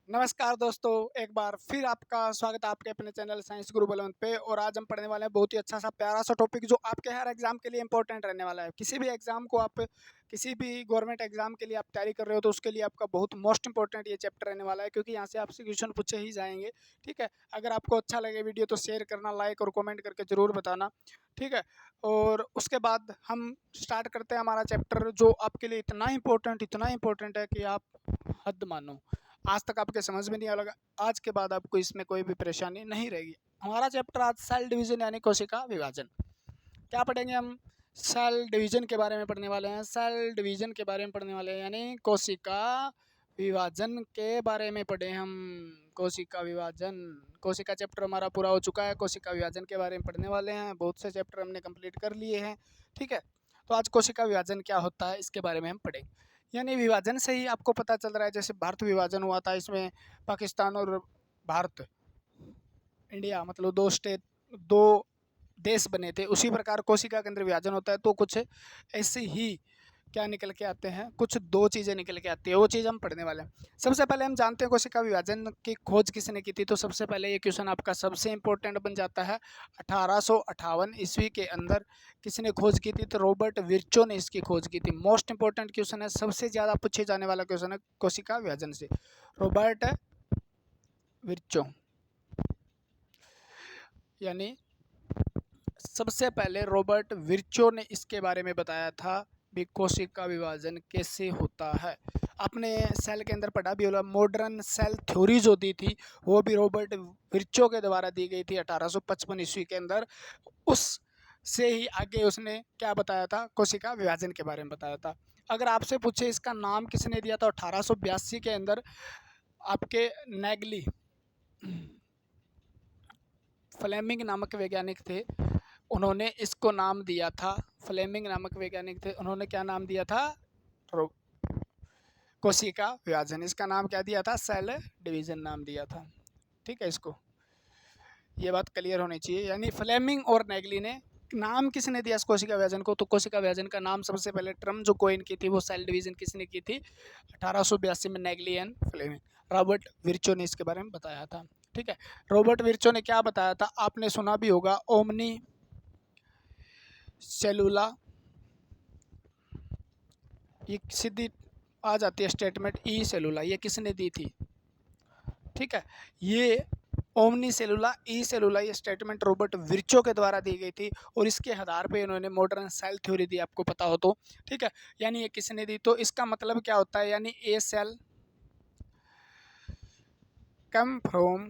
नमस्कार दोस्तों, एक बार फिर आपका स्वागत है आपके अपने चैनल साइंस गुरु बलवंत पे। और आज हम पढ़ने वाले हैं बहुत ही अच्छा सा प्यारा सा टॉपिक जो आपके हर एग्जाम के लिए इंपॉर्टेंट रहने वाला है। किसी भी एग्जाम को आप किसी भी गवर्नमेंट एग्जाम के लिए आप तैयारी कर रहे हो तो उसके लिए आपका बहुत मोस्ट इंपॉर्टेंट ये चैप्टर रहने वाला है, क्योंकि यहाँ से आपसे क्वेश्चन पूछे ही जाएंगे। ठीक है, अगर आपको अच्छा लगे वीडियो तो शेयर करना, लाइक और कॉमेंट करके ज़रूर बताना। ठीक है, और उसके बाद हम स्टार्ट करते हैं हमारा चैप्टर जो आपके लिए इतना इंपॉर्टेंट है कि आप हद मानो। आज तक आपके समझ में नहीं आएगा, आज के बाद आपको इसमें कोई भी परेशानी नहीं रहेगी। हमारा चैप्टर आज सेल डिवीजन यानी कोशिका विभाजन। क्या पढ़ेंगे हम? सेल डिवीजन के बारे में पढ़ने वाले हैं। सेल डिवीजन के बारे में पढ़ने वाले हैं यानी कोशिका विभाजन के बारे में पढ़े हम। कोशिका विभाजन, कोशिका चैप्टर हमारा पूरा हो चुका है। कोशिका विभाजन के बारे में पढ़ने वाले हैं। बहुत से चैप्टर हमने कंप्लीट कर लिए हैं। ठीक है, तो आज कोशिका विभाजन क्या होता है इसके बारे में हम पढ़ेंगे। यानी विभाजन से ही आपको पता चल रहा है, जैसे भारत विभाजन हुआ था, इसमें पाकिस्तान और भारत, इंडिया मतलब दो देश बने थे। उसी प्रकार कोशिका के अंदर विभाजन होता है तो कुछ ऐसे ही क्या निकल के आते हैं, कुछ दो चीज़ें निकल के आती है, वो चीज़ हम पढ़ने वाले हैं। सबसे पहले हम जानते हैं कोशिका विभाजन की खोज किसने की थी। तो सबसे पहले ये क्वेश्चन आपका सबसे इंपॉर्टेंट बन जाता है। 1858 ईस्वी के अंदर किसने खोज की थी? तो रॉबर्ट विर्चो ने इसकी खोज की थी। मोस्ट इंपॉर्टेंट क्वेश्चन है, सबसे ज़्यादा पूछे जाने वाला क्वेश्चन है कोशिका विभाजन से। रॉबर्ट विर्चो यानी सबसे पहले रॉबर्ट विर्चो ने इसके बारे में बताया था भी कोशिका विभाजन कैसे होता है। आपने सेल के अंदर पढ़ा भी होगा, मॉडर्न सेल थ्योरी जो दी थी वो भी रॉबर्ट विर्चो के द्वारा दी गई थी 1855 ईस्वी के अंदर। उस से ही आगे उसने क्या बताया था? कोशिका विभाजन के बारे में बताया था। अगर आपसे पूछे इसका नाम किसने दिया था 1882 के अंदर, आपके नेगली फ्लेमिंग नामक वैज्ञानिक थे, उन्होंने इसको नाम दिया था। फ्लेमिंग नामक वैज्ञानिक थे, उन्होंने क्या नाम दिया था? कोशिका विभाजन। इसका नाम क्या दिया था? सेल डिवीजन नाम दिया था। ठीक है, इसको ये बात क्लियर होनी चाहिए। यानी फ्लेमिंग और नेगली ने नाम किसने दिया इस कोशिका विभाजन को? तो कोशिका विभाजन का नाम सबसे पहले टर्म जो कोइन की थी वो सेल डिवीजन किसने की थी? 1882 में नेगली एंड फ्लेमिंग। रॉबर्ट विर्चो ने इसके बारे में बताया था। ठीक है, रॉबर्ट विर्चो ने क्या बताया था? आपने सुना भी होगा, ओमनी सेलुला, ये सीधी आ जाती है स्टेटमेंट, ई सेलुला, ये किसने दी थी? ठीक है, ये ओमनी सेलुला, ई सेलुला, ये स्टेटमेंट रॉबर्ट विर्चो के द्वारा दी गई थी और इसके आधार पे इन्होंने मॉडर्न सेल थ्योरी दी, आपको पता हो तो। ठीक है, यानी ये किसने दी? तो इसका मतलब क्या होता है? यानी a cell come from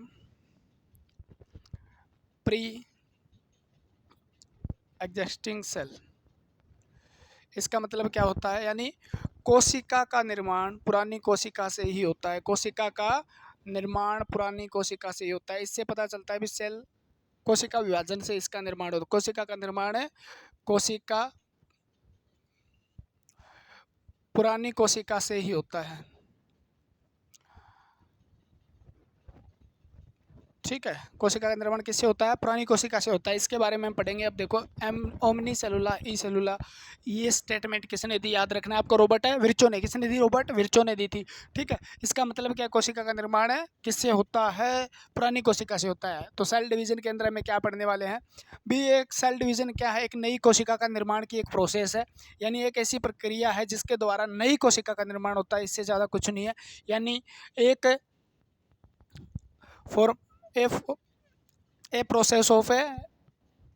pre existing cell. इसका मतलब क्या होता है? यानी कोशिका का निर्माण पुरानी कोशिका से ही होता है। कोशिका का निर्माण पुरानी कोशिका से ही होता है। इससे पता चलता है भी सेल कोशिका विभाजन से इसका निर्माण होता है। कोशिका का निर्माण है कोशिका पुरानी कोशिका से ही होता है। ठीक है, कोशिका का निर्माण किससे होता है? पुरानी कोशिका से होता है। इसके बारे में हम पढ़ेंगे। अब देखो, एम ओमनी सेलुला, ई सेलुला, ये स्टेटमेंट किसने दी? याद रखना है आपको, रॉबर्ट है विर्चो ने। किसने दी? रॉबर्ट विर्चो ने दी थी। ठीक है, इसका मतलब क्या? कोशिका का निर्माण है किससे होता है? पुरानी कोशिका से होता है। तो सेल डिवीजन के अंदर हमें क्या पढ़ने वाले हैं भी? एक सेल डिवीजन क्या है? एक नई कोशिका का निर्माण की एक प्रोसेस है। यानी एक ऐसी प्रक्रिया है जिसके द्वारा नई कोशिका का निर्माण होता है, इससे ज़्यादा कुछ नहीं है। यानी एक for a process of a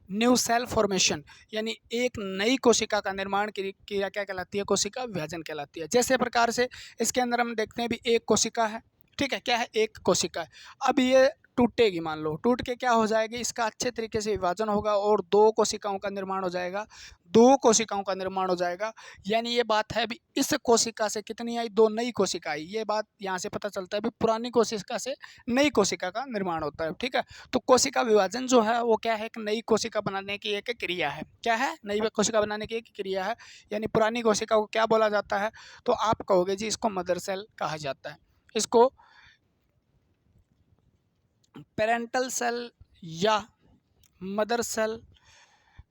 new cell formation, यानी एक नई कोशिका का निर्माण की क्रिया क्या कहलाती है? कोशिका विभाजन कहलाती है। जैसे प्रकार से इसके अंदर हम देखते हैं भी एक कोशिका है। ठीक है, क्या है? एक कोशिका है। अब ये टूटेगी, मान लो टूट के क्या हो जाएगी? इसका अच्छे तरीके से विभाजन होगा और दो कोशिकाओं का निर्माण हो जाएगा। दो कोशिकाओं का निर्माण हो जाएगा। यानी ये बात है भी, इस कोशिका से कितनी आई? दो नई कोशिका आई। ये बात यहाँ से पता चलता है भी पुरानी कोशिका से नई कोशिका का निर्माण होता है। ठीक है, तो कोशिका विभाजन जो है वो क्या है? एक नई कोशिका बनाने की एक क्रिया है। क्या है? नई कोशिका बनाने की एक क्रिया है। यानी पुरानी कोशिका को क्या बोला जाता है? तो आप कहोगे जी इसको मदर सेल कहा जाता है, इसको पेरेंटल सेल या मदर सेल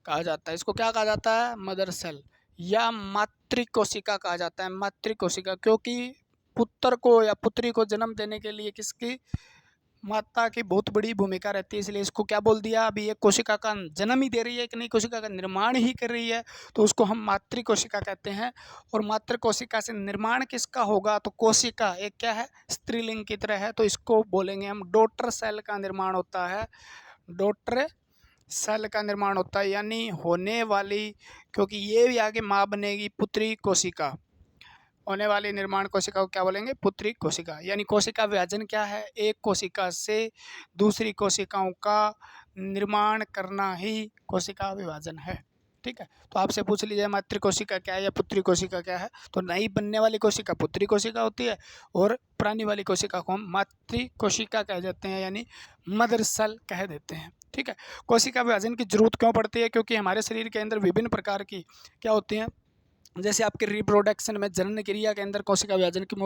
कहा जाता है। इसको क्या कहा जाता है? मदर सेल या मातृ कोशिका कहा जाता है। मातृ कोशिका, क्योंकि पुत्र को या पुत्री को जन्म देने के लिए किसकी, माता की बहुत बड़ी भूमिका रहती है। इसलिए इसको क्या बोल दिया, अभी एक कोशिका का जन्म ही दे रही है, एक नई कोशिका का निर्माण ही कर रही है, तो उसको हम मातृ कोशिका कहते हैं। और मातृ कोशिका से निर्माण किसका होगा, तो कोशिका एक क्या है, स्त्रीलिंग की तरह है, तो इसको बोलेंगे हम डॉटर सेल का निर्माण होता है, डॉटर सेल का निर्माण होता है, यानी होने वाली, क्योंकि ये भी आगे माँ बनेगी, पुत्री कोशिका, होने वाली निर्माण कोशिका को क्या बोलेंगे, पुत्री कोशिका। यानी कोशिका विभाजन क्या है, एक कोशिका से दूसरी कोशिकाओं का निर्माण करना ही कोशिका विभाजन है। ठीक है, तो आपसे पूछ लीजिए मातृ कोशिका क्या है या पुत्री कोशिका क्या है, तो नई बनने वाली कोशिका पुत्री कोशिका होती है, और पुरानी वाली कोशिका को हम मातृ कोशिका कह देते हैं, यानी मदर सेल कह देते हैं। ठीक है, कोशिका विभाजन की जरूरत क्यों पड़ती है, क्योंकि हमारे शरीर के अंदर विभिन्न प्रकार की क्या होती हैं, जैसे आपके रिप्रोडक्शन में जनन क्रिया के अंदर कोशिका विभाजन की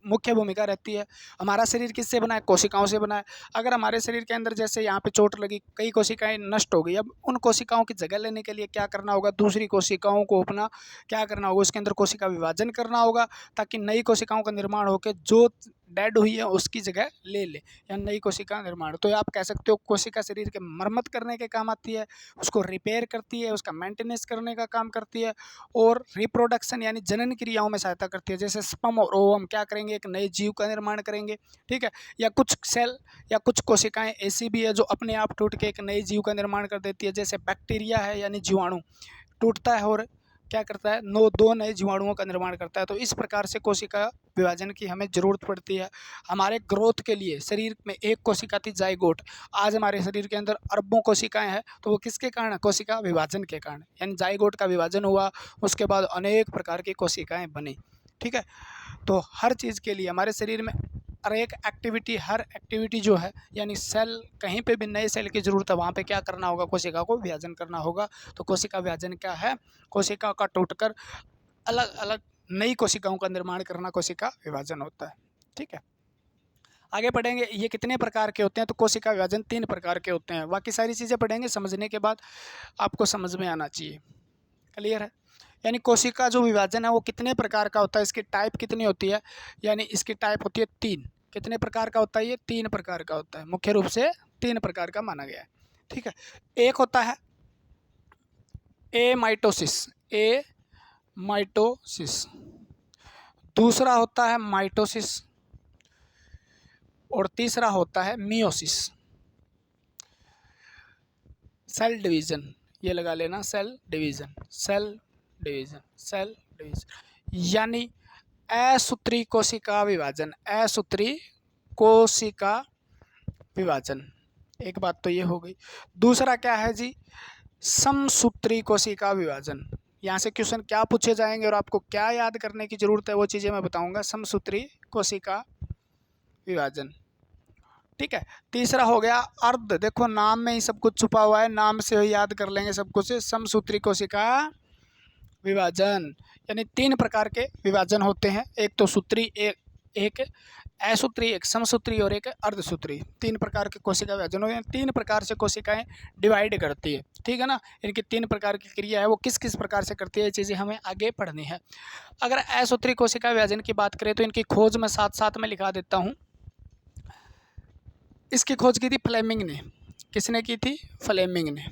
मुख्य भूमिका रहती है। हमारा शरीर किससे बना है, कोशिकाओं से बना है। अगर हमारे शरीर के अंदर जैसे यहाँ पे चोट लगी, कई कोशिकाएं नष्ट हो गई, अब उन कोशिकाओं की जगह लेने के लिए क्या करना होगा, दूसरी कोशिकाओं को अपना क्या करना होगा, उसके अंदर कोशिका विभाजन करना होगा, ताकि नई कोशिकाओं का निर्माण होकर जो डेड हुई है उसकी जगह ले ले, या नई कोशिका निर्माण। तो आप कह सकते हो कोशिका शरीर के मरम्मत करने के काम आती है, उसको रिपेयर करती है, उसका मेंटेनेंस करने का काम करती है, और रिप्रोडक्शन यानी जनन क्रियाओं में सहायता करती है। जैसे स्पर्म और ओवम क्या करेंगे, एक नए जीव का निर्माण करेंगे। ठीक है, या कुछ सेल या कुछ कोशिकाएं ऐसी भी है जो अपने आप टूट के एक नए जीव का निर्माण कर देती है। जैसे बैक्टीरिया है, यानी जीवाणु टूटता है और क्या करता है, दो नए जीवाणुओं का निर्माण करता है। तो इस प्रकार से कोशिका विभाजन की हमें ज़रूरत पड़ती है हमारे ग्रोथ के लिए। शरीर में एक कोशिका थी जाइगोट, आज हमारे शरीर के अंदर अरबों कोशिकाएं हैं, तो वो किसके कारण, कोशिका विभाजन के कारण, यानी जाइगोट का विभाजन हुआ, उसके बाद अनेक प्रकार की कोशिकाएं बनी। ठीक है, तो हर चीज़ के लिए हमारे शरीर में हर एक्टिविटी जो है, यानी सेल कहीं पे भी नए सेल की ज़रूरत है, वहाँ पे क्या करना होगा, कोशिका को विभाजन करना होगा। तो कोशिका विभाजन क्या है, कोशिका का टूटकर अलग अलग नई कोशिकाओं का निर्माण करना कोशिका विभाजन होता है। ठीक है, आगे पढ़ेंगे ये कितने प्रकार के होते हैं, तो कोशिका विभाजन 3 प्रकार के होते हैं। बाकी सारी चीज़ें पढ़ेंगे, समझने के बाद आपको समझ में आना चाहिए। क्लियर है, यानी कोशिका जो विभाजन है वो कितने प्रकार का होता है, इसकी टाइप कितनी होती है, यानी इसकी टाइप होती है 3। कितने प्रकार का होता है, ये 3 प्रकार का होता है, मुख्य रूप से 3 प्रकार का माना गया है। ठीक है, एक होता है ए माइटोसिस, दूसरा होता है माइटोसिस, और तीसरा होता है मियोसिस। सेल डिवीजन, ये लगा लेना, सेल डिवीजन, यानी असूत्री कोशिका विभाजन, असूत्री कोशिका विभाजन। एक बात तो ये हो गई। दूसरा क्या है जी, समसूत्री कोशिका विभाजन। यहाँ से क्वेश्चन क्या पूछे जाएंगे और आपको क्या याद करने की जरूरत है, वो चीज़ें मैं बताऊंगा। समसूत्री कोशिका विभाजन। ठीक है, तीसरा हो गया अर्ध, देखो नाम में ही सब कुछ छुपा हुआ है, नाम से ही याद कर लेंगे सब कुछ। समसूत्री कोशिका विभाजन, यानी 3 प्रकार के विभाजन होते हैं, एक तो सूत्री, एक असूत्री, एक समसूत्री और एक अर्धसूत्री। 3 प्रकार के कोशिका विभाजन होते हैं। 3 प्रकार से कोशिकाएं डिवाइड करती है। ठीक है ना, इनकी 3 प्रकार की क्रिया है, वो किस किस प्रकार से करती है, ये चीज़ें हमें आगे पढ़नी है। अगर असूत्री कोशिका विभाजन की बात करें तो इनकी खोज मैं साथ साथ में लिखा देता हूँ। इसकी खोज की थी फ्लेमिंग ने। किसने की थी, फ्लेमिंग ने।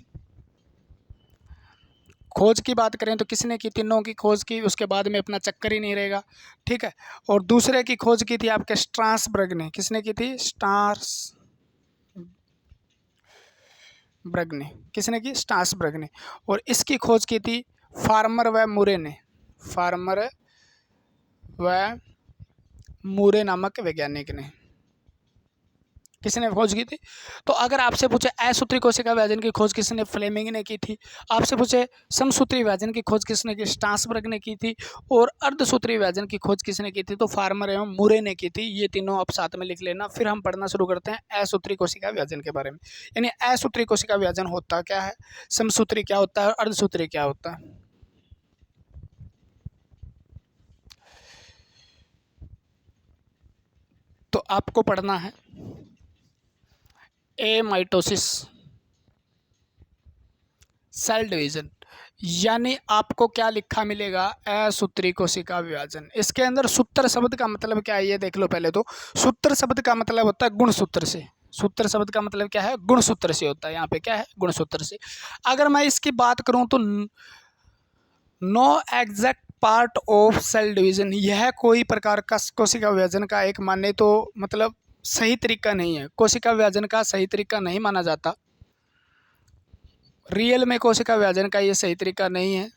खोज की बात करें तो किसने की, तीनों की खोज की, उसके बाद में अपना चक्कर ही नहीं रहेगा। ठीक है, और दूसरे की खोज की थी आपके स्ट्रासबर्ग ने। किसने की थी, स्ट्रासबर्ग ने। किसने की, स्ट्रासबर्ग ने। और इसकी खोज की थी फार्मर व मुरे ने, फार्मर व मुरे नामक वैज्ञानिक ने। किसने खोज की थी, तो अगर आपसे पूछे असूत्री कोशिका विभाजन की खोज किसने, फ्लेमिंग ने की थी। आपसे पूछे समसूत्री विभाजन की खोज किसने की, स्ट्रासबर्ग ने की थी। और अर्धसूत्री विभाजन की खोज किसने की थी, तो फार्मर एवं मुरे ने की थी। ये तीनों आप साथ में लिख लेना, फिर हम पढ़ना शुरू करते हैं असूत्री कोशिका विभाजन के बारे में। यानी असूत्री कोशिका विभाजन होता क्या है, समसूत्री क्या होता है और अर्धसूत्री क्या होता है। तो आपको पढ़ना है ए माइटोसिस, सेल डिवीजन, यानी आपको क्या लिखा मिलेगा, असूत्री कोशिका विभाजन। इसके अंदर सूत्र शब्द का मतलब क्या है ये देख लो पहले तो। सूत्र शब्द का मतलब होता है गुणसूत्र से। सूत्र शब्द का मतलब क्या है, गुणसूत्र से होता है। यहाँ पे क्या है, गुणसूत्र से। अगर मैं इसकी बात करूं तो no exact part of cell division, यह कोई प्रकार का कोशिका विभाजन का एक माने तो मतलब सही तरीका नहीं है। कोशिका विभाजन का सही तरीका नहीं माना जाता। रियल में कोशिका विभाजन का ये सही तरीका नहीं है।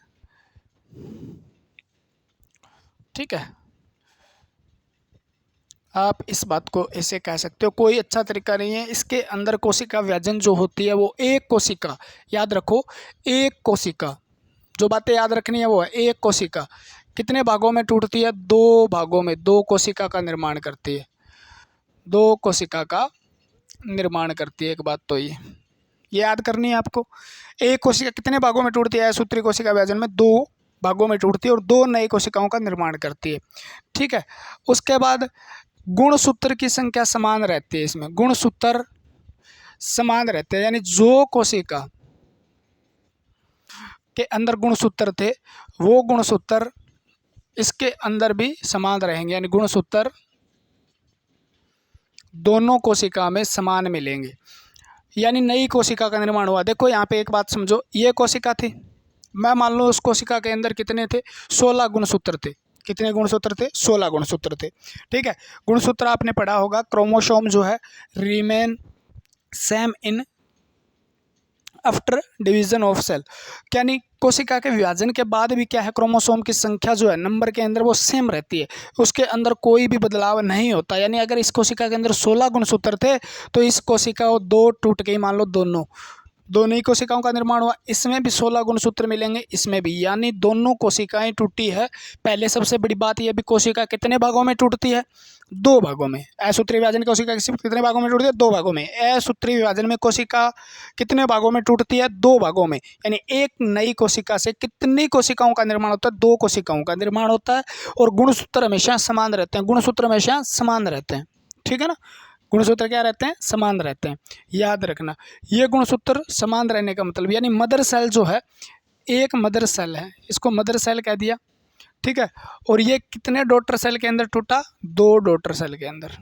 ठीक है, आप इस बात को ऐसे कह सकते हो, कोई अच्छा तरीका नहीं है। इसके अंदर कोशिका विभाजन जो होती है वो एक कोशिका, याद रखो, एक कोशिका, जो बातें याद रखनी है वो है एक कोशिका कितने भागों में टूटती है, दो भागों में, दो कोशिका का निर्माण करती है, दो कोशिका का निर्माण करती है। एक बात तो ये याद करनी है आपको। एक कोशिका कितने भागों में टूटती है, सूत्री कोशिका विभाजन में दो भागों में टूटती है और दो नई कोशिकाओं का निर्माण करती है। ठीक है, उसके बाद गुणसूत्र की संख्या समान रहती है। इसमें गुणसूत्र समान रहते हैं, यानी जो कोशिका के अंदर गुणसूत्र थे वो गुणसूत्र इसके अंदर भी समान रहेंगे, यानी गुणसूत्र दोनों कोशिका में समान मिलेंगे। यानी नई कोशिका का निर्माण हुआ। देखो यहाँ पे एक बात समझो, ये कोशिका थी, मैं मान लो उस कोशिका के अंदर कितने थे, 16 गुणसूत्र थे। कितने गुणसूत्र थे, 16 गुणसूत्र थे। ठीक है, गुणसूत्र आपने पढ़ा होगा, क्रोमोसोम जो है remain same in after division of cell, यानी कोशिका के विभाजन के बाद भी क्या है, क्रोमोसोम की संख्या जो है नंबर के अंदर वो सेम रहती है, उसके अंदर कोई भी बदलाव नहीं होता। यानी अगर इस कोशिका के अंदर 16 गुणसूत्र थे तो इस कोशिका को दो टूट गई, मान लो दो नई कोशिकाओं का निर्माण हुआ, इसमें भी 16 गुणसूत्र मिलेंगे, इसमें भी, यानी दोनों कोशिकाएं टूटी है। पहले सबसे बड़ी बात यह भी, कोशिका कितने भागों में टूटती है, दो भागों में। असूत्री विभाजन कोशिका कितने भागों में टूटती है, दो भागों में। असूत्री विभाजन में कोशिका कितने भागों में टूटती है, दो भागों में। यानी एक नई कोशिका से कितनी कोशिकाओं का निर्माण होता है, दो कोशिकाओं का निर्माण होता है। और गुणसूत्र हमेशा समान रहते हैं, गुणसूत्र हमेशा समान रहते हैं। ठीक है ना, गुणसूत्र क्या रहते हैं, समान रहते हैं, याद रखना। ये गुणसूत्र समान रहने का मतलब, यानी मदर सेल जो है, एक मदर सेल है, इसको मदर सेल कह दिया। ठीक है, और ये कितने डॉटर सेल के अंदर टूटा, दो डॉटर सेल के अंदर।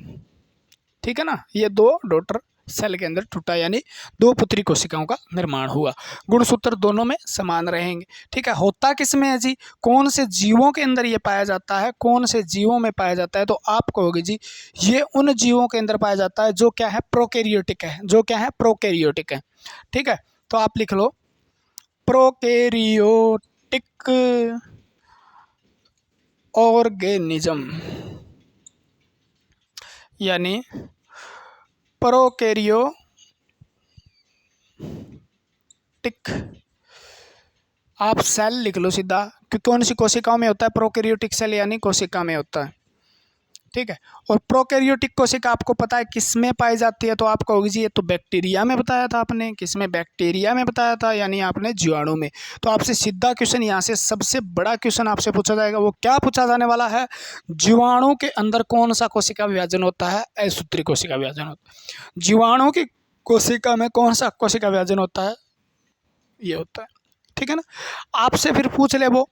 ठीक है ना, ये दो डॉटर सेल के अंदर टूटा, यानी दो पुत्री कोशिकाओं का निर्माण हुआ। गुणसूत्र दोनों में समान रहेंगे। ठीक है, होता किसमें है जी, कौन से जीवों के अंदर ये पाया जाता है, कौन से जीवों में पाया जाता है, तो आप कहोगे जी ये उन जीवों के अंदर पाया जाता है जो क्या है, प्रोकैरियोटिक है, जो क्या है, प्रोकैरियोटिक है। ठीक है, तो आप लिख लो प्रोकैरियोटिक ऑर्गेनिज्म, यानी प्रोकैरियोटिक, आप सेल लिख लो सीधा, कि कौन सी कोशिकाओं में होता है, प्रोकैरियोटिक सेल यानी कोशिका में होता है। ठीक है, और प्रोकैरियोटिक कोशिका आपको पता है किस में पाई जाती है, तो आप कहोगे जी ये तो बैक्टीरिया में बताया था आपने, किस में, बैक्टीरिया में बताया था, यानी आपने जीवाणु में। तो आपसे सीधा क्वेश्चन यहाँ से सबसे बड़ा क्वेश्चन आपसे पूछा जाएगा, वो क्या पूछा जाने वाला है, जीवाणु के अंदर कौन सा कोशिका विभाजन होता है, असूत्री कोशिका विभाजन होता है। जीवाणु की कोशिका में कौन सा कोशिका विभाजन होता है, ये होता है। ठीक है ना, आपसे फिर पूछ ले वो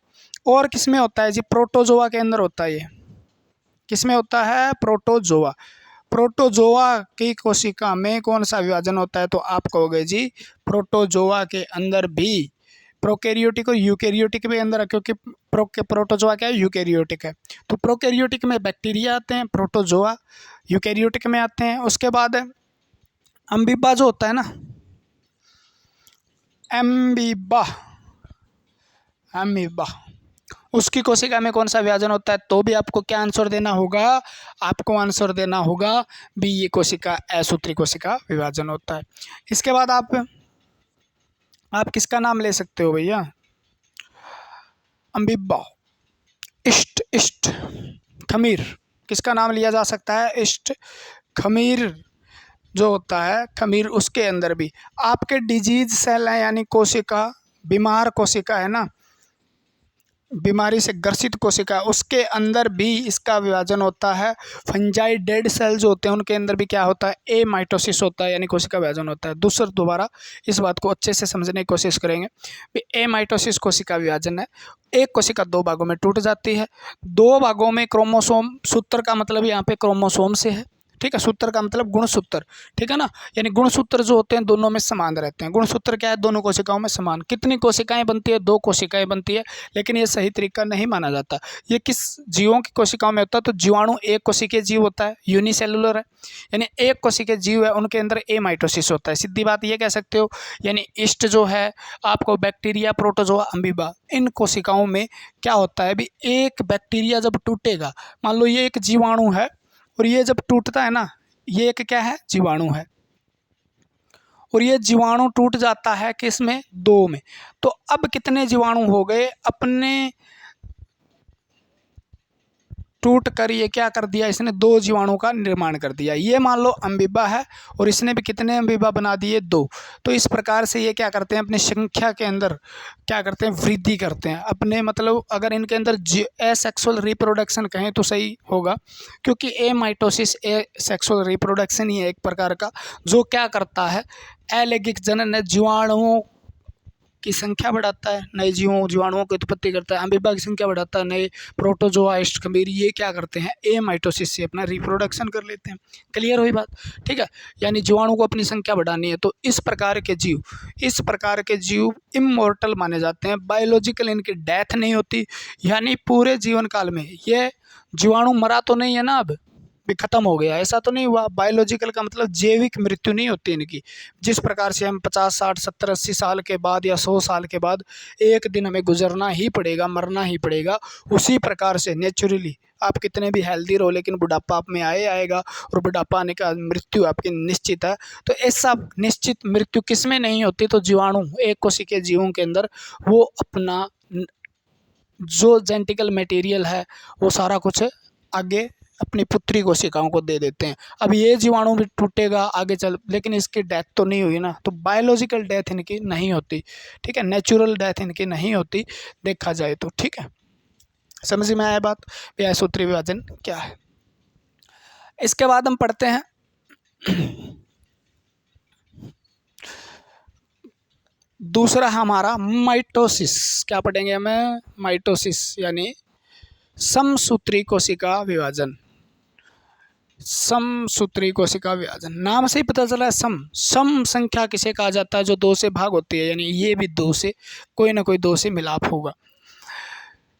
और किस में होता है जी, प्रोटोजोआ के अंदर होता है। ये किस में होता है, प्रोटोजोआ। प्रोटोजोआ की कोशिका में कौन सा विभाजन होता है, तो आप कहोगे जी प्रोटोजोआ के अंदर भी, प्रोकैरियोटिक और यूकैरियोटिक के अंदर, क्योंकि प्रोटोजोआ क्या है, यूकैरियोटिक है। तो प्रोकैरियोटिक में बैक्टीरिया आते हैं, प्रोटोजोआ यूकैरियोटिक में आते हैं। उसके बाद अमीबा जो होता है ना, अमीबा, उसकी कोशिका में कौन सा विभाजन होता है, तो भी आपको क्या आंसर देना होगा, आपको आंसर देना होगा बी, ये कोशिका असूत्री कोशिका विभाजन होता है। इसके बाद आप किसका नाम ले सकते हो भैया, अमीबा, इष्ट खमीर, किसका नाम लिया जा सकता है, इष्ट खमीर जो होता है, खमीर, उसके अंदर भी आपके डिजीज सेल है, यानी कोशिका, बीमार कोशिका है ना, बीमारी से ग्रसित कोशिका, उसके अंदर भी इसका विभाजन होता है। फंजाई डेड सेल जो होते हैं उनके अंदर भी क्या होता है, ए माइटोसिस होता है, यानी कोशिका विभाजन होता है। दोबारा इस बात को अच्छे से समझने की कोशिश करेंगे। ए माइटोसिस कोशिका विभाजन है। एक कोशिका दो भागों में टूट जाती है। दो भागों में क्रोमोसोम, सूत्र का मतलब यहाँ पे क्रोमोसोम से है, ठीक है। सूत्र का मतलब गुणसूत्र, ठीक है ना। यानी गुणसूत्र जो होते हैं दोनों में समान रहते हैं। गुणसूत्र क्या है, दोनों कोशिकाओं में समान। कितनी कोशिकाएं बनती है, दो कोशिकाएं बनती है, लेकिन ये सही तरीका नहीं माना जाता। ये किस जीवों की कोशिकाओं में होता है, तो जीवाणु एक कोशिकीय जीव होता है, यूनिसेलुलर है, यानी एक कोशिकीय जीव है, उनके अंदर ए माइटोसिस होता है। सीधी बात ये कह सकते हो। यानी ईस्ट जो है आपको, बैक्टीरिया, प्रोटोजोआ, अमीबा, इन कोशिकाओं में क्या होता है भी, एक बैक्टीरिया जब टूटेगा, मान लो ये एक जीवाणु है और ये जब टूटता है ना, ये एक क्या है, जीवाणु है, और ये जीवाणु टूट जाता है किस में, दो में। तो अब कितने जीवाणु हो गए, अपने टूट कर ये क्या कर दिया, इसने दो जीवाणु का निर्माण कर दिया। ये मान लो अमीबा है और इसने भी कितने अमीबा बना दिए, दो। तो इस प्रकार से ये क्या करते हैं, अपनी संख्या के अंदर क्या करते हैं, वृद्धि करते हैं अपने, मतलब अगर इनके अंदर एसेक्सुअल रिप्रोडक्शन कहें तो सही होगा, क्योंकि ए माइटोसिस ए सेक्सुअल रिप्रोडक्शन ही है एक प्रकार का, जो क्या करता है, अलैंगिक जनन जीवाणुओं की संख्या बढ़ाता है, नए जीवाणुओं की उत्पत्ति करता है। अमीबा की संख्या बढ़ाता है, नए प्रोटोजोआ, खमीर, ये क्या करते हैं, ए माइटोसिस से अपना रिप्रोडक्शन कर लेते हैं। क्लियर हुई बात, ठीक है। यानी जीवाणु को अपनी संख्या बढ़ानी है। तो इस प्रकार के जीव इमॉर्टल माने जाते हैं। बायोलॉजिकल इनकी डेथ नहीं होती, यानी पूरे जीवन काल में ये जीवाणु मरा तो नहीं है ना, अब भी खत्म हो गया, ऐसा तो नहीं हुआ। बायोलॉजिकल का मतलब जैविक मृत्यु नहीं होती इनकी। जिस प्रकार से हम 50, 60, 70, 80 साल के बाद या 100 साल के बाद एक दिन हमें गुजरना ही पड़ेगा, मरना ही पड़ेगा, उसी प्रकार से नेचुरली आप कितने भी हेल्दी रहो, लेकिन बुढ़ापा आप में आएगा, और बुढ़ापा आने का मृत्यु आपकी निश्चित है। तो ऐसा निश्चित मृत्यु किस में नहीं होती, तो जीवाणु, एक कोशिकीय जीवों के अंदर वो अपना जो जेनेटिकल मटेरियल है वो सारा कुछ आगे अपनी पुत्री कोशिकाओं को दे देते हैं। अब ये जीवाणु भी टूटेगा आगे चल, लेकिन इसकी डेथ तो नहीं हुई ना, तो बायोलॉजिकल डेथ इनकी नहीं होती, ठीक है, नेचुरल डेथ इनकी नहीं होती देखा जाए तो, ठीक है। समझ में आया बात, सूत्री विभाजन क्या है। इसके बाद हम पढ़ते हैं दूसरा हमारा माइटोसिस। क्या पढ़ेंगे हमें, माइटोसिस, यानी समसूत्री कोशिका विभाजन। समसूत्री कोशिका विभाजन, नाम से ही पता चला है, सम संख्या किसे कहा जाता है, जो दो से भाग होती है, यानी ये भी दो से, कोई ना कोई दो से मिलाप होगा।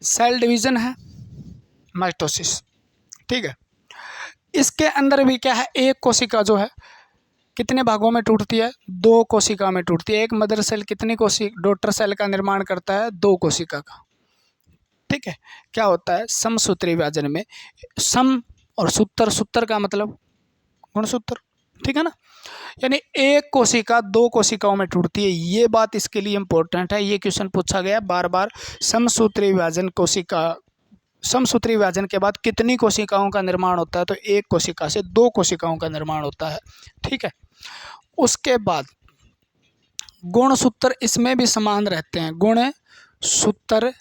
सेल डिवीजन है माइटोसिस, ठीक है। इसके अंदर भी क्या है, एक कोशिका जो है कितने भागों में टूटती है, दो कोशिका में टूटती है। एक मदर सेल कितनी डॉटर सेल का निर्माण करता है, दो कोशिका का, ठीक है। क्या होता है समसूत्री विभाजन में, सम और सूत्र का मतलब गुणसूत्र, ठीक है ना। यानी एक कोशिका दो कोशिकाओं में टूटती है, ये बात इसके लिए इंपॉर्टेंट है, ये क्वेश्चन पूछा गया बार बार। समसूत्री विभाजन के बाद कितनी कोशिकाओं का निर्माण होता है, तो एक कोशिका से दो कोशिकाओं का निर्माण होता है, ठीक है। उसके बाद गुणसूत्र इसमें भी समान रहते हैं, गुणसूत्र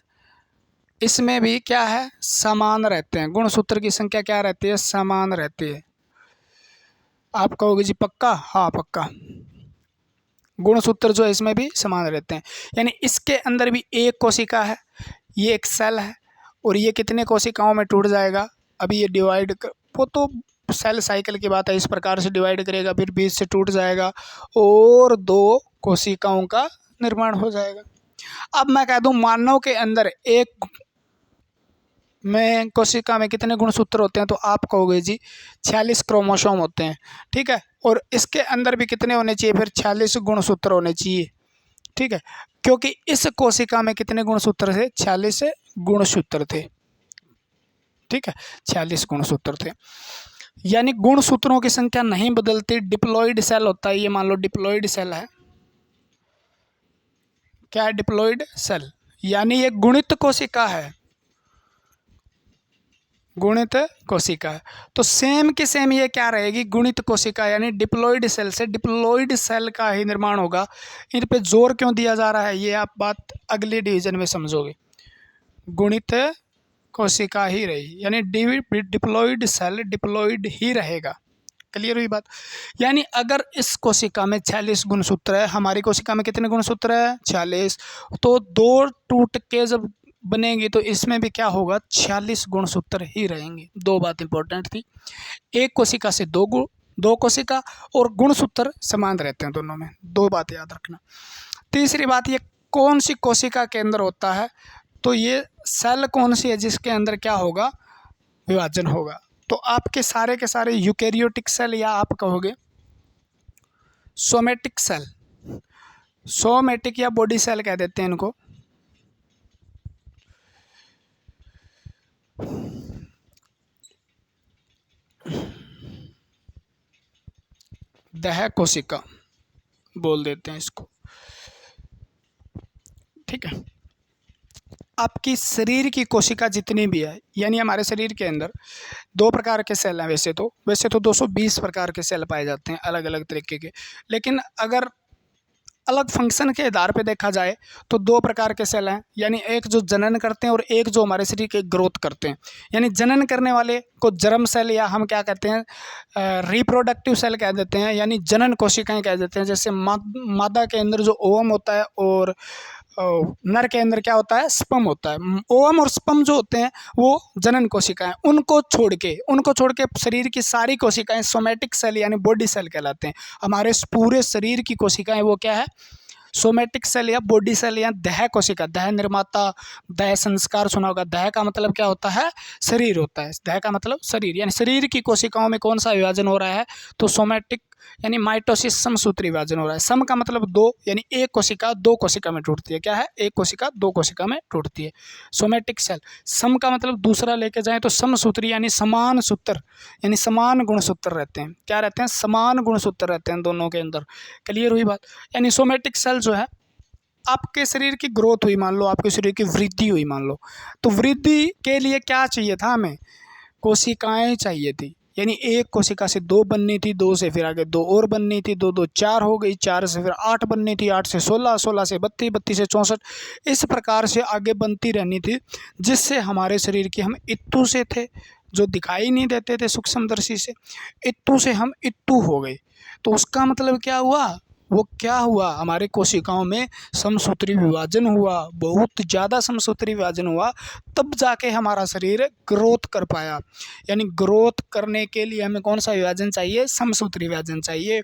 इसमें भी क्या है, समान रहते हैं। गुणसूत्र की संख्या क्या रहती है, समान रहती है। आप कहोगे जी पक्का, हाँ पक्का, गुणसूत्र जो है इसमें भी समान रहते हैं। यानी इसके अंदर भी एक कोशिका है, ये एक सेल है, और ये कितने कोशिकाओं में टूट जाएगा, अभी ये डिवाइड वो तो सेल साइकिल की बात है, इस प्रकार से डिवाइड करेगा, फिर बीच से टूट जाएगा और दो कोशिकाओं का निर्माण हो जाएगा। अब मैं कह दूं मानव के अंदर एक में कोशिका में कितने गुणसूत्र होते हैं, तो आप कहोगे जी 46 क्रोमोसोम होते हैं, ठीक है। और इसके अंदर भी कितने होने चाहिए, फिर 46 गुणसूत्र होने चाहिए, ठीक है, क्योंकि इस कोशिका में कितने गुणसूत्र थे, 46 गुणसूत्र थे, ठीक है, 46 गुणसूत्र थे। यानी गुणसूत्रों की संख्या नहीं बदलती। डिप्लॉइड सेल होता है, ये मान लो डिप्लॉइड सेल है, क्या है डिप्लॉइड सेल, यानी ये गुणित कोशिका है, गुणित कोशिका है। तो सेम की सेम ये क्या रहेगी, गुणित कोशिका, यानी डिप्लॉइड सेल से डिप्लॉइड सेल का ही निर्माण होगा। इन पे जोर क्यों दिया जा रहा है, ये आप बात अगले डिवीजन में समझोगे। गुणित कोशिका ही रही, यानी डिप्लॉइड सेल डिप्लॉइड ही रहेगा। क्लियर हुई बात। यानी अगर इस कोशिका में 46 गुणसूत्र है, हमारी कोशिका में कितने गुणसूत्र है 46, तो 2 टूट के जब बनेंगी तो इसमें भी क्या होगा 46 गुणसूत्र ही रहेंगे। 2 बात इंपॉर्टेंट थी, एक कोशिका से 2 कोशिका और गुणसूत्र समान रहते हैं दोनों में, 2 बात याद रखना। तीसरी बात, ये कौन सी कोशिका के अंदर होता है, तो ये सेल कौन सी है जिसके अंदर क्या होगा विभाजन होगा। तो आपके सारे के सारे यूकेरियोटिक सेल, या आप कहोगे सोमेटिक सेल, सोमेटिक या बॉडी सेल कह देते हैं इनको। दह कोशिका बोल देते हैं इसको, ठीक है। आपकी शरीर की कोशिका जितनी भी है, यानी हमारे शरीर के अंदर 2 प्रकार के सेल हैं। वैसे तो 220 प्रकार के सेल पाए जाते हैं अलग अलग तरीके के, लेकिन अगर अलग फंक्शन के आधार पे देखा जाए तो 2 प्रकार के सेल हैं, यानी एक जो जनन करते हैं और एक जो हमारे शरीर के ग्रोथ करते हैं। यानी जनन करने वाले को जर्म सेल, या हम क्या कहते हैं रिप्रोडक्टिव सेल कह देते हैं, यानी जनन कोशिकाएं कह देते हैं। जैसे मादा के अंदर जो ओवम होता है और नर के अंदर क्या होता है स्पर्म होता है। ओवम और स्पर्म जो होते हैं वो जनन कोशिकाएं, उनको छोड़ के शरीर की सारी कोशिकाएं सोमेटिक सेल यानी बॉडी सेल कहलाते हैं। हमारे पूरे शरीर की कोशिकाएं वो क्या है सोमेटिक सेल या बॉडी सेल या दह कोशिका। दह निर्माता, दह संस्कार सुना होगा। दह का मतलब क्या होता है शरीर होता है। दह का मतलब शरीर, यानी शरीर की कोशिकाओं में कौन सा विभाजन हो रहा है तो सोमेटिक यानी माइटोसिस समसूत्री विभाजन हो रहा है। सम का मतलब 2, यानी एक कोशिका 2 कोशिका में टूटती है। क्या है एक कोशिका 2 कोशिका में टूटती है सोमेटिक सेल। सम का मतलब दूसरा लेके जाएं तो समसूत्री यानी समान सूत्र, यानी समान गुणसूत्र रहते हैं। क्या रहते हैं समान गुणसूत्र रहते हैं दोनों के अंदर। क्लियर हुई बात। यानी सोमेटिक सेल जो है आपके शरीर की ग्रोथ हुई, मान लो आपके शरीर की वृद्धि हुई मान लो, तो वृद्धि के लिए क्या चाहिए था हमें कोशिकाएं चाहिए थी। यानी एक कोशिका से 2 बननी थी, 2 से फिर आगे 2 और बननी थी, 2 2 4 हो गई, 4 से फिर 8 बननी थी, 8 से 16, 16 से 32, 32 से 64, इस प्रकार से आगे बनती रहनी थी, जिससे हमारे शरीर की हम इत्तू से थे जो दिखाई नहीं देते थे सूक्ष्मदर्शी से, इत्तू से हम इत्तू हो गए। तो उसका मतलब क्या हुआ वो क्या हुआ हमारे कोशिकाओं में समसूत्री विभाजन हुआ, बहुत ज़्यादा समसूत्री विभाजन हुआ, तब जाके हमारा शरीर ग्रोथ कर पाया। यानी ग्रोथ करने के लिए हमें कौन सा विभाजन चाहिए समसूत्री विभाजन चाहिए।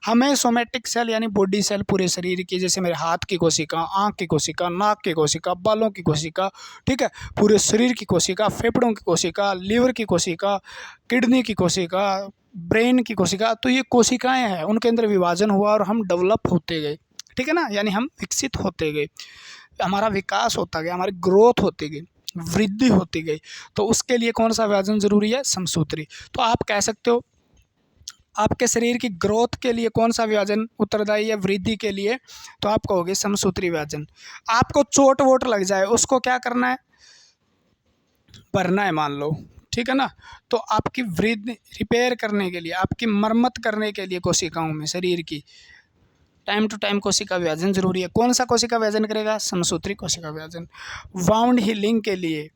हमें सोमेटिक सेल यानी बॉडी सेल पूरे शरीर की, जैसे मेरे हाथ की कोशिका, आँख की कोशिका, नाक की कोशिका, बालों की कोशिका, ठीक है, पूरे शरीर की कोशिका, फेफड़ों की कोशिका, लीवर की कोशिका, किडनी की कोशिका, ब्रेन की कोशिका, तो ये कोशिकाएं हैं, उनके अंदर विभाजन हुआ और हम डेवलप होते गए। ठीक है ना, यानी हम विकसित होते गए, हमारा विकास होता गया, हमारी ग्रोथ होती गई, वृद्धि होती गई। तो उसके लिए कौन सा विभाजन जरूरी है समसूत्री। तो आप कह सकते हो आपके शरीर की ग्रोथ के लिए कौन सा विभाजन उत्तरदायी है वृद्धि के लिए, तो आप कहोगे समसूत्री विभाजन। आपको चोट वोट लग जाए उसको क्या करना है भरना है मान लो, ठीक है ना। तो आपकी वृद्धि रिपेयर करने के लिए, आपकी मरम्मत करने के लिए कोशिकाओं में शरीर की टाइम टू टाइम कोशिका विभाजन जरूरी है। कौन सा कोशिका विभाजन करेगा समसूत्री कोशिका विभाजन। वाउंड हीलिंग के लिए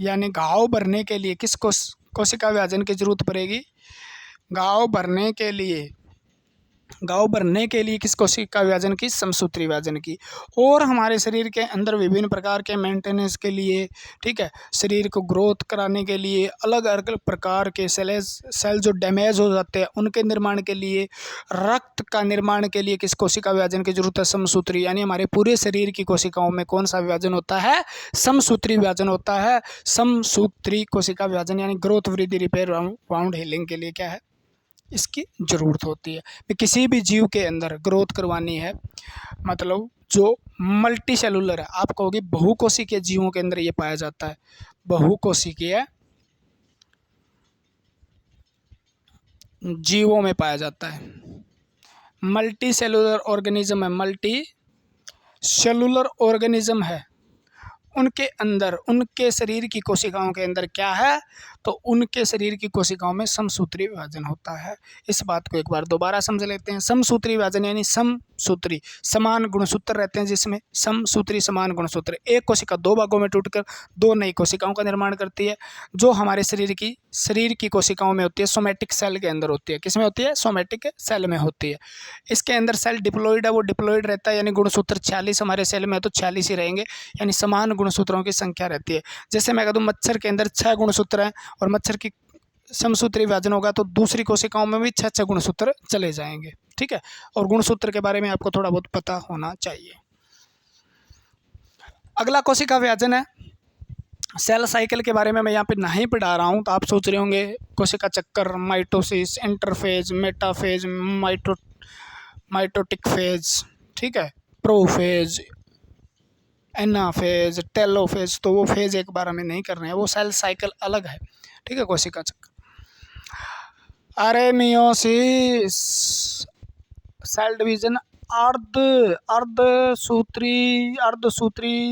यानी घाव भरने के लिए किस कोशिका विभाजन की जरूरत पड़ेगी। घाव भरने के लिए किस कोशिका विभाजन की समसूत्री विभाजन की। और हमारे शरीर के अंदर विभिन्न प्रकार के मेंटेनेंस के लिए, ठीक है, शरीर को ग्रोथ कराने के लिए अलग अलग प्रकार के सेल जो डैमेज हो जाते हैं उनके निर्माण के लिए, रक्त का निर्माण के लिए किस कोशिका विभाजन की जरूरत है समसूत्री। यानी हमारे पूरे शरीर की कोशिकाओं में कौन सा विभाजन होता है समसूत्री विभाजन होता है। समसूत्री कोशिका विभाजन यानी ग्रोथ वृद्धि रिपेयर वाउंड हीलिंग के लिए क्या है इसकी ज़रूरत होती है। किसी भी जीव के अंदर ग्रोथ करवानी है, मतलब जो मल्टी सेलुलर है, आप कहोगे बहुकोशिकीय जीवों के अंदर ये पाया जाता है। बहुकोशिकीय जीवों में पाया जाता है। मल्टी सेलुलर ऑर्गेनिज्म है, मल्टी सेलुलर ऑर्गेनिज्म है, उनके अंदर उनके शरीर की कोशिकाओं के अंदर क्या है तो उनके शरीर की कोशिकाओं में समसूत्री विभाजन होता है। इस बात को एक बार दोबारा समझ लेते हैं। समसूत्री विभाजन यानी समसूत्री, समान गुणसूत्र रहते हैं जिसमें समसूत्री समान गुणसूत्र, एक कोशिका दो भागों में टूटकर दो नई कोशिकाओं का निर्माण करती है, जो हमारे शरीर की कोशिकाओं में होती है, सोमैटिक सेल के अंदर होती है। किसमें होती है? सोमैटिक सेल में होती है। इसके अंदर सेल डिप्लॉइड है, वो डिप्लॉइड रहता है, यानी गुणसूत्र 46 हमारे सेल में है तो 46 ही रहेंगे, यानी समान गुणसूत्रों की संख्या रहती है। जैसे मैं कह दूं मच्छर के अंदर 6 गुणसूत्र हैं और मच्छर की समसूत्री विभाजन होगा तो दूसरी कोशिकाओं में भी 6 गुणसूत्र चले जाएंगे। ठीक है, और गुणसूत्र के बारे में आपको थोड़ा बहुत पता होना चाहिए। अगला कोशिका विभाजन है। सेल साइकिल के बारे में मैं यहाँ पे नहीं पढ़ा रहा हूँ, तो आप सोच रहे होंगे कोशिका चक्कर, mitosis, interphase, metaphase, mitotic phase, ठीक है, प्रोफेज, एनाफेज, टेलोफेज, तो वो फेज एक बार हमें नहीं करना है, वो सेल साइकिल अलग है। ठीक है, कोशिका चक्र। अरे मियोसिस, सेल डिवीजन, अर्धसूत्री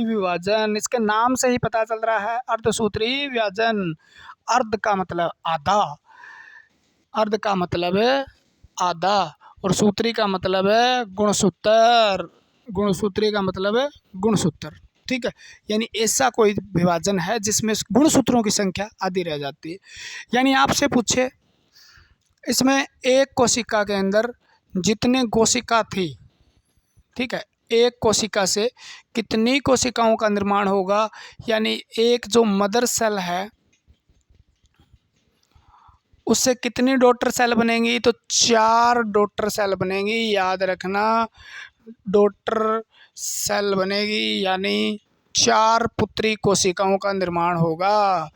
विभाजन, इसके नाम से ही पता चल रहा है अर्धसूत्री विभाजन। अर्ध का मतलब आधा, अर्ध का मतलब है आधा, और सूत्री का मतलब है गुणसूत्र, गुणसूत्री का मतलब है गुणसूत्र। ठीक है, यानी ऐसा कोई विभाजन है जिसमें गुणसूत्रों की संख्या आधी रह जाती है। यानी आपसे पूछे इसमें एक कोशिका के अंदर जितने कोशिका थी, ठीक है, एक कोशिका से कितनी कोशिकाओं का निर्माण होगा, यानी एक जो मदर सेल है उससे कितनी डॉटर सेल बनेंगी, तो 4 डॉटर सेल बनेंगी। याद रखना, डॉटर सेल बनेगी यानी 4 पुत्री कोशिकाओं का निर्माण होगा।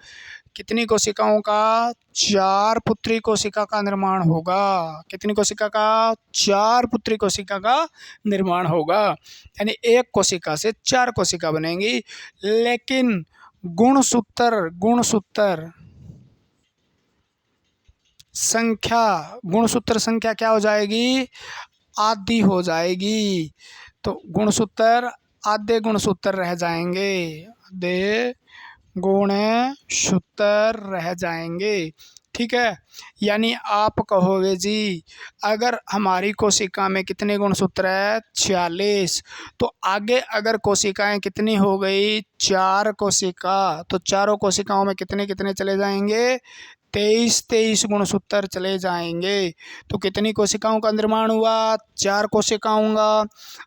कितनी कोशिकाओं का? 4 पुत्री कोशिका का निर्माण होगा। कितनी कोशिका का? 4 पुत्री कोशिका का निर्माण होगा, यानी एक कोशिका से 4 कोशिका बनेंगी। लेकिन गुणसूत्र संख्या क्या हो जाएगी? आधी हो जाएगी। तो आधे गुणसूत्र रह जाएंगे, आधे गुणसूत्र रह जाएंगे। ठीक है, यानी आप कहोगे जी अगर हमारी कोशिका में कितने गुणसूत्र है? 46, तो आगे अगर कोशिकाएं कितनी हो गई? 4 कोशिका, तो चारों कोशिकाओं में कितने कितने चले जाएंगे? 23 गुणसूत्र चले जाएंगे। तो कितनी कोशिकाओं का निर्माण हुआ? 4 कोशिकाओं का।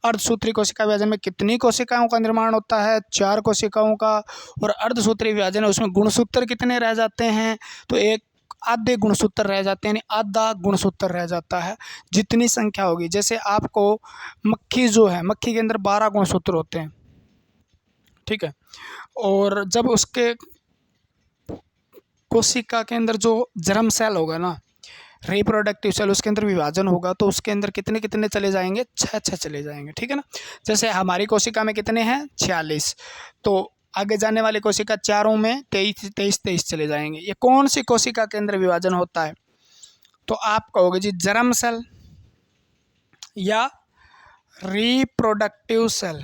अर्धसूत्री कोशिका विभाजन में कितनी कोशिकाओं का निर्माण होता है? 4 कोशिकाओं का। और अर्धसूत्री विभाजन है उसमें गुणसूत्र कितने रह जाते हैं? तो एक आधे गुणसूत्र रह जाते हैं, यानी आधा गुणसूत्र रह जाता है। जितनी संख्या होगी, जैसे आपको मक्खी जो है, मक्खी के अंदर 12 गुणसूत्र होते हैं। ठीक है, और जब उसके कोशिका के अंदर जो जर्म सेल होगा ना, रिप्रोडक्टिव सेल, उसके अंदर विभाजन होगा तो उसके अंदर कितने कितने चले जाएंगे? 6 चले जाएंगे। ठीक है ना, जैसे हमारी कोशिका में कितने हैं? 46, तो आगे जाने वाली कोशिका चारों में 23 चले जाएंगे। ये कौन सी कोशिका के अंदर विभाजन होता है? तो आप कहोगे जी जर्म सेल या रिप्रोडक्टिव सेल,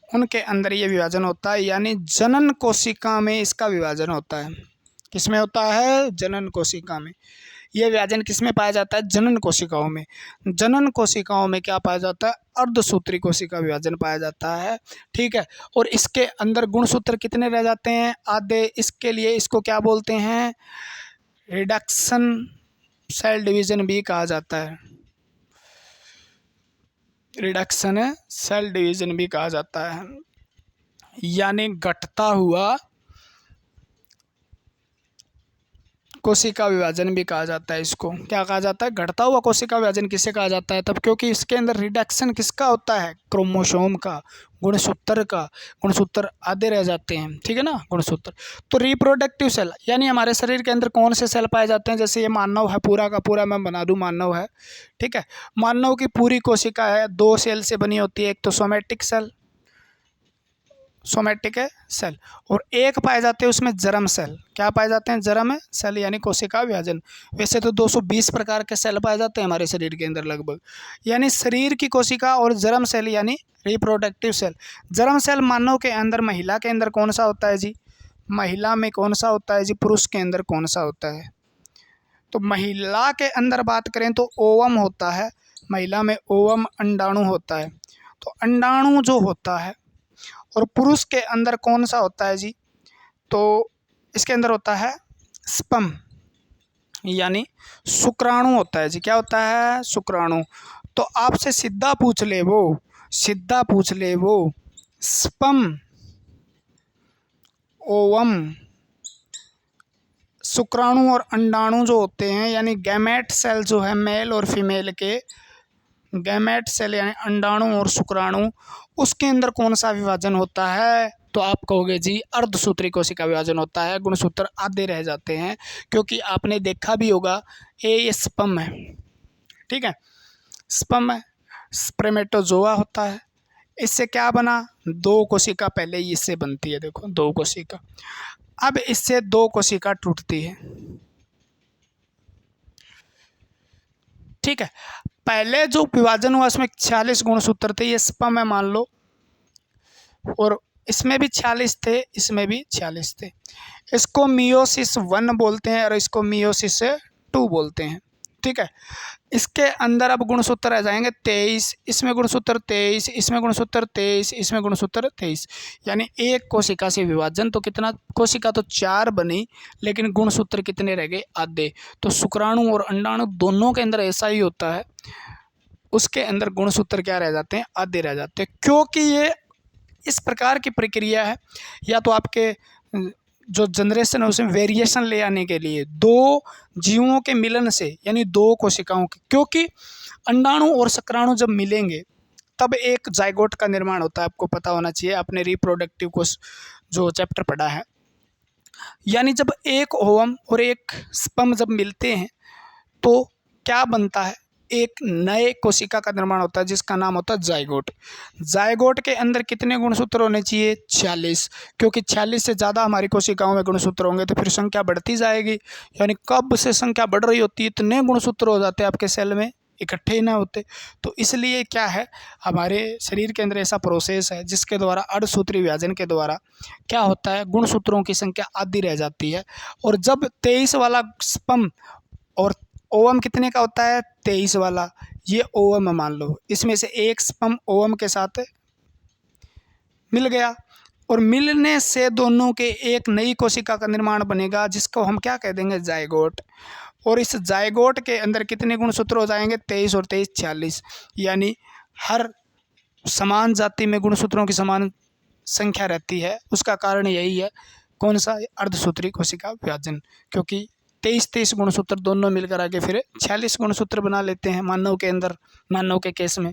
उनके अंदर ये विभाजन होता है, यानी जनन कोशिका में इसका विभाजन होता है। किसमें होता है? जनन कोशिका में। यह विभाजन किसमें पाया जाता है? जनन कोशिकाओं में। जनन कोशिकाओं में क्या पाया जाता है? अर्धसूत्री कोशिका विभाजन पाया जाता है। ठीक है, और इसके अंदर गुणसूत्र कितने रह जाते हैं? आधे। इसके लिए इसको क्या बोलते हैं? रिडक्शन सेल डिवीजन भी कहा जाता है, रिडक्शन सेल डिवीजन भी कहा जाता है, यानी घटता हुआ कोशिका विभाजन भी कहा जाता है। इसको क्या कहा जाता है? घटता हुआ कोशिका विभाजन किसे कहा जाता है? तब क्योंकि इसके अंदर रिडक्शन किसका होता है? क्रोमोसोम का, गुणसूत्र का। गुणसूत्र आधे रह जाते हैं। ठीक है ना, गुणसूत्र। तो रिप्रोडक्टिव सेल यानी हमारे शरीर के अंदर कौन से सेल पाए जाते हैं? जैसे ये मानव है, पूरा का पूरा मैं बना दूं मानव है। ठीक है, मानव की पूरी कोशिका है 2 सेल से बनी होती है। एक तो सोमैटिक सेल, सोमैटिक सेल, और एक पाए जाते हैं उसमें जर्म सेल। क्या पाए जाते हैं? जर्म सेल, यानी कोशिका विभाजन। वैसे तो 220 प्रकार के सेल पाए जाते हैं हमारे शरीर के अंदर लगभग, यानी शरीर की कोशिका और जर्म सेल यानी रिप्रोडक्टिव सेल। जर्म सेल मानव के अंदर, महिला के अंदर कौन सा होता है जी? महिला में कौन सा होता है जी, पुरुष के अंदर कौन सा होता है? तो महिला के अंदर बात करें तो ओवम होता है, महिला में ओवम अंडाणु होता है। तो अंडाणु जो होता है, और पुरुष के अंदर कौन सा होता है जी, तो इसके अंदर होता है स्पर्म यानी शुक्राणु होता है जी। क्या होता है? शुक्राणु। तो आपसे सीधा पूछ ले वो स्पर्म, ओवम, शुक्राणु और अंडाणु जो होते हैं यानी गैमेट सेल जो है मेल और फीमेल के, गैमेट सेल यानी अंडाणु और शुक्राणु, उसके अंदर कौन सा विभाजन होता है? तो आप कहोगे जी अर्धसूत्री कोशिका विभाजन होता है, गुणसूत्र आधे रह जाते हैं। क्योंकि आपने देखा भी होगा ये स्पर्म है, ठीक है, स्पर्म है, स्पर्मेटोजोआ होता है। इससे क्या बना? 2 कोशिका पहले ही इससे बनती है, देखो 2 कोशिका। अब इससे 2 कोशिका टूटती है, ठीक है। पहले जो विभाजन हुआ उसमें 46 गुणसूत्र थे, ये स्पर्म है मान लो, और इसमें भी 46 थे, इसमें भी 46 थे। इसको मियोसिस 1 बोलते हैं और इसको मियोसिस 2 बोलते हैं, ठीक है। इसके अंदर अब गुणसूत्र रह जाएंगे 23, इसमें गुणसूत्र 23, इसमें गुणसूत्र 23, इसमें गुणसूत्र 23, यानी एक कोशिका से विभाजन। तो कितना कोशिका? तो 4 बनी, लेकिन गुणसूत्र कितने रह गए? आधे। तो शुक्राणु और अंडाणु दोनों के अंदर ऐसा ही होता है, उसके अंदर गुणसूत्र क्या रह जाते हैं? आधे रह जाते हैं। क्योंकि ये इस प्रकार की प्रक्रिया है, या तो आपके जो जनरेशन है उसमें वेरिएशन ले आने के लिए 2 जीवों के मिलन से, यानी 2 कोशिकाओं के, क्योंकि अंडाणु और शुक्राणु जब मिलेंगे तब एक जाइगोट का निर्माण होता है। आपको पता होना चाहिए, आपने रिप्रोडक्टिव को जो चैप्टर पढ़ा है। यानी जब एक ओवम और एक स्पर्म जब मिलते हैं तो क्या बनता है? एक नए कोशिका का निर्माण होता है जिसका नाम होता है जाइगोट। जाइगोट के अंदर कितने गुणसूत्र होने चाहिए? 46, क्योंकि 46 से ज़्यादा हमारी कोशिकाओं में गुणसूत्र होंगे तो फिर संख्या बढ़ती जाएगी। यानी कब से संख्या बढ़ रही होती है, इतने गुणसूत्र हो जाते हैं आपके सेल में, इकट्ठे ही ना होते। तो इसलिए क्या है, हमारे शरीर के अंदर ऐसा प्रोसेस है जिसके द्वारा अर्धसूत्री विभाजन के द्वारा क्या होता है, गुणसूत्रों की संख्या आधी रह जाती है। और जब 23 वाला स्पर्म और ओवम कितने का होता है? 23 वाला, ये ओवम मान लो, इसमें से एक स्पर्म ओवम के साथ मिल गया, और मिलने से दोनों के एक नई कोशिका का निर्माण बनेगा जिसको हम क्या कह देंगे? जाइगोट। और इस जाइगोट के अंदर कितने गुणसूत्र हो जाएंगे? 23 और 23 46, यानी हर समान जाति में गुणसूत्रों की समान संख्या रहती है। उसका कारण यही है, कौन सा? अर्धसूत्री कोशिका विभाजन। क्योंकि 23 गुणसूत्र दोनों मिलकर आके फिर 46 गुणसूत्र बना लेते हैं मानव के अंदर, मानव के केस में।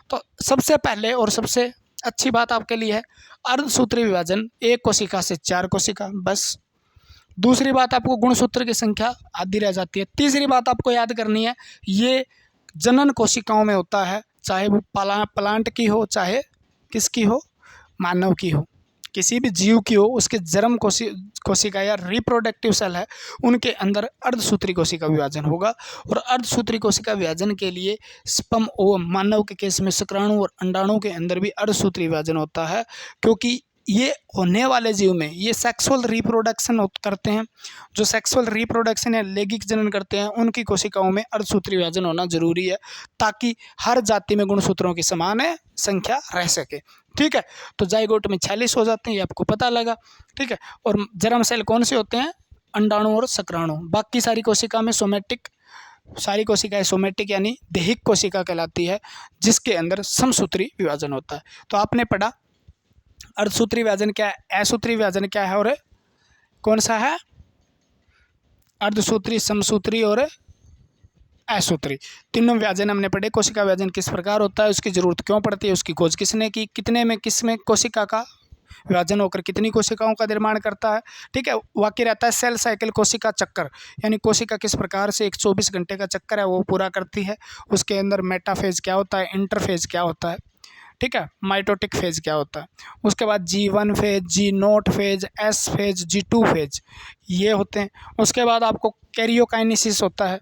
तो सबसे पहले और सबसे अच्छी बात आपके लिए है अर्धसूत्री विभाजन, एक कोशिका से 4 कोशिका, बस। दूसरी बात, आपको गुणसूत्र की संख्या आधी रह जाती है। तीसरी बात आपको याद करनी है, ये जनन कोशिकाओं में होता है, चाहे वो प्लांट की हो, चाहे किसकी हो, मानव की हो, किसी भी जीव की हो, उसके जन्म कोशिका या रिप्रोडक्टिव सेल है, उनके अंदर अर्धसूत्री कोशिका विभाजन होगा। और अर्धसूत्री कोशिका विभाजन के लिए स्पर्म ओवम, मानव के केस में शुक्राणु और अंडाणु के अंदर भी अर्धसूत्री विभाजन होता है। क्योंकि ये होने वाले जीव में ये सेक्सुअल रिप्रोडक्शन करते हैं, जो सेक्सुअल रिप्रोडक्शन या लैंगिक जनन करते हैं, उनकी कोशिकाओं में अर्धसूत्री विभाजन होना जरूरी है, ताकि हर जाति में गुणसूत्रों की समान संख्या रह सके, ठीक है। तो जाइगोट में 46 हो जाते हैं, ये आपको पता लगा, ठीक है। और जर्म सेल कौन से होते हैं? अंडाणु और शुक्राणु। बाकी सारी कोशिका में सोमेटिक, सारी कोशिकाएं सोमेटिक यानी दैहिक कोशिका कहलाती है, जिसके अंदर समसूत्री विभाजन होता है। तो आपने पढ़ा अर्धसूत्री विभाजन क्या है, असूत्री विभाजन क्या है, और कौन सा है? अर्धसूत्री, समसूत्री और असूत्री, तीनों विभाजन हमने पढ़े। कोशिका विभाजन किस प्रकार होता है, उसकी जरूरत क्यों पड़ती है, उसकी खोज किसने की, कितने में किस में कोशिका का विभाजन होकर कितनी कोशिकाओं का निर्माण करता है, ठीक है। वाक्य रहता है सेल साइकिल, कोशिका चक्कर, यानी कोशिका किस प्रकार से एक 24 घंटे का चक्कर है वो पूरा करती है। उसके अंदर मेटाफेज क्या होता है, इंटरफेज क्या होता है, ठीक है, माइटोटिक फेज क्या होता है। उसके बाद G1 phase, G0 phase, S phase, G2 phase, ये होते हैं। उसके बाद आपको कैरियोकाइनेसिस होता है,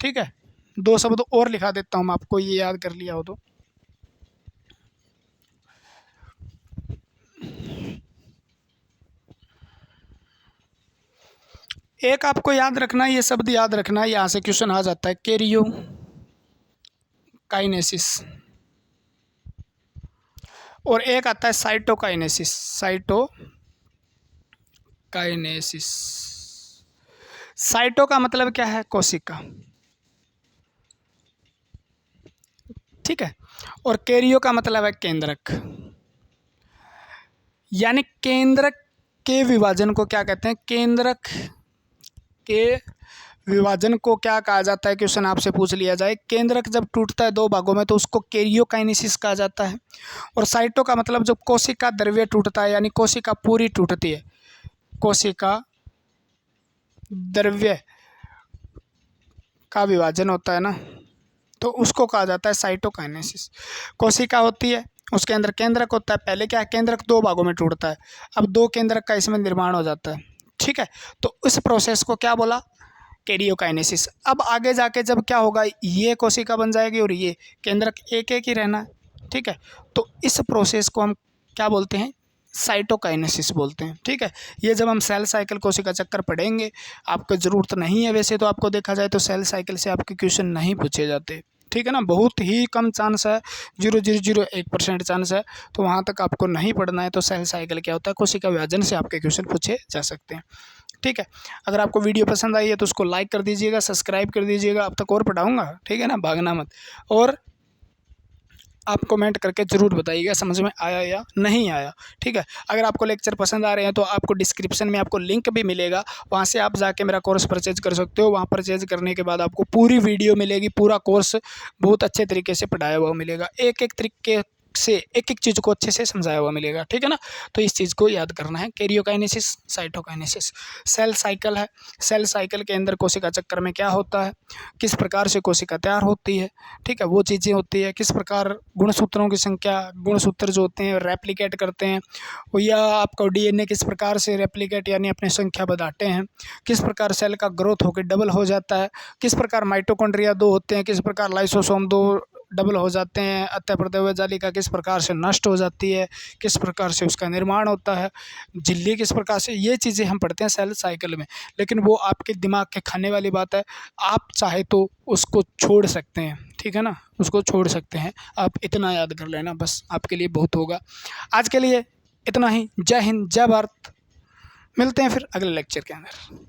ठीक है। 2 शब्द और लिखा देता हूँ आपको, ये याद कर लिया हो तो। एक आपको याद रखना, ये शब्द याद रखना, यहाँ से क्वेश्चन आ जाता है, कैरियो काइनेसिस, और एक आता है साइटोकाइनेसिस। साइटोकाइनेसिस, साइटो का मतलब क्या है? कोशिका, ठीक है। और कैरियो का मतलब है केंद्रक, यानी केंद्रक के विभाजन को क्या कहते हैं? केंद्रक के विभाजन को क्या कहा जाता है? क्वेश्चन आपसे पूछ लिया जाए, केंद्रक जब टूटता है दो भागों में तो उसको कैरियोकाइनेसिस कहा जाता है। और साइटो का मतलब जब कोशिका द्रव्य टूटता है, यानी कोशिका पूरी टूटती है, कोशिका द्रव्य का विभाजन होता है ना, तो उसको कहा जाता है साइटोकाइनेसिस। कोशिका होती है, उसके अंदर केंद्रक होता है। पहले क्या है? केंद्रक दो भागों में टूटता है, अब दो केंद्रक का इसमें निर्माण हो जाता है, ठीक है। तो इस प्रोसेस को क्या बोला? कैरियोकाइनेसिस। अब आगे जाके जब क्या होगा, ये कोशिका बन जाएगी और ये केंद्रक एक एक ही रहना है, ठीक है। तो इस प्रोसेस को हम क्या बोलते हैं? साइटोकाइनेसिस बोलते हैं, ठीक है। ये जब हम सेल साइकिल कोशिका चक्कर पढ़ेंगे, आपको ज़रूरत नहीं है वैसे तो, आपको देखा जाए तो सेल साइकिल से आपके क्वेश्चन नहीं पूछे जाते, ठीक है ना। बहुत ही कम चांस है, 0.001% चांस है, तो वहाँ तक आपको नहीं पढ़ना है। तो सेल साइकिल क्या होता है? कोशिका विभाजन से आपके क्वेश्चन पूछे जा सकते हैं, ठीक है। अगर आपको वीडियो पसंद आई है तो उसको लाइक कर दीजिएगा, सब्सक्राइब कर दीजिएगा, अब तक और पढ़ाऊँगा, ठीक है ना, भागना मत। और आप कमेंट करके ज़रूर बताइएगा समझ में आया या नहीं आया, ठीक है। अगर आपको लेक्चर पसंद आ रहे हैं तो आपको डिस्क्रिप्शन में आपको लिंक भी मिलेगा, वहाँ से आप जाके मेरा कोर्स परचेज कर सकते हो। वहाँ परचेज करने के बाद आपको पूरी वीडियो मिलेगी, पूरा कोर्स बहुत अच्छे तरीके से पढ़ाया हुआ मिलेगा, एक एक तरीके से एक एक चीज़ को अच्छे से समझाया हुआ मिलेगा, ठीक है ना। तो इस चीज़ को याद करना है। कैरियोकाइनेसिस, साइटोकाइनेसिस, सेल साइकिल है। सेल साइकिल के अंदर कोशिका चक्कर में क्या होता है, किस प्रकार से कोशिका तैयार होती है, ठीक है, वो चीज़ें होती है। किस प्रकार गुणसूत्रों की संख्या, गुणसूत्र जो होते हैं रेप्लिकेट करते हैं, या आपको डीएनए किस प्रकार से रेप्लिकेट यानी अपनी संख्या बढ़ाते हैं, किस प्रकार सेल का ग्रोथ होकर डबल हो जाता है, किस प्रकार माइटोकॉन्ड्रिया दो होते हैं, किस प्रकार लाइसोसोम दो डबल हो जाते हैं, अत्यप्रदव्य जालिका किस प्रकार से नष्ट हो जाती है, किस प्रकार से उसका निर्माण होता है, झिल्ली किस प्रकार से, ये चीज़ें हम पढ़ते हैं सेल साइकिल में। लेकिन वो आपके दिमाग के खाने वाली बात है, आप चाहे तो उसको छोड़ सकते हैं, ठीक है ना, उसको छोड़ सकते हैं। आप इतना याद कर लेना, बस आपके लिए बहुत होगा। आज के लिए इतना ही। जय हिंद, जय भारत। मिलते हैं फिर अगले लेक्चर के अंदर।